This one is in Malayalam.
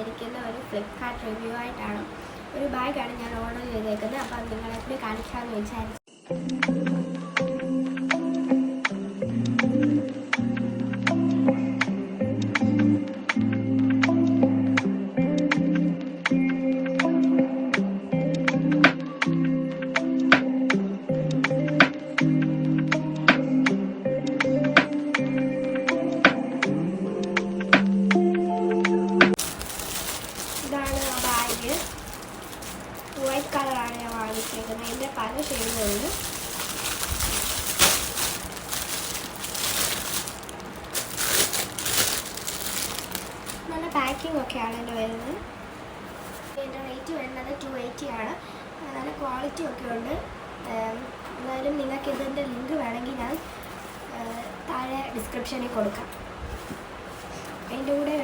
വന്നിരിക്കുന്ന ഒരു ഫ്ലിപ്കാർട്ട് റിവ്യൂ ആയിട്ടാണ്. ഒരു ബാഗാണ് ഞാൻ ഓർഡർ ചെയ്തേക്കുന്നത്. അപ്പോൾ അത് നിങ്ങളെ കൂടി കാണിക്കാമെന്ന് വിചാരിച്ചു. ഇതാണ് ആ ബാഗ്. വൈറ്റ് കളറാണ് ഞാൻ വാങ്ങിച്ചേക്കുന്നത്. ഇതിൻ്റെ പല ഷെയ്ഡുകളുണ്ട്. നല്ല പാക്കിംഗ് ഒക്കെയാണ് ഇതിൻ്റെ വരുന്നത്. ഇതിൻ്റെ റേറ്റ് വരുന്നത് 280 ആണ്. നല്ല ക്വാളിറ്റി ഒക്കെ ഉണ്ട്. എന്നാലും നിങ്ങൾക്ക് ഇതിൻ്റെ ലിങ്ക് വേണമെങ്കിൽ ഞാൻ താഴെ ഡിസ്ക്രിപ്ഷനിൽ കൊടുക്കാം. അതിൻ്റെ കൂടെ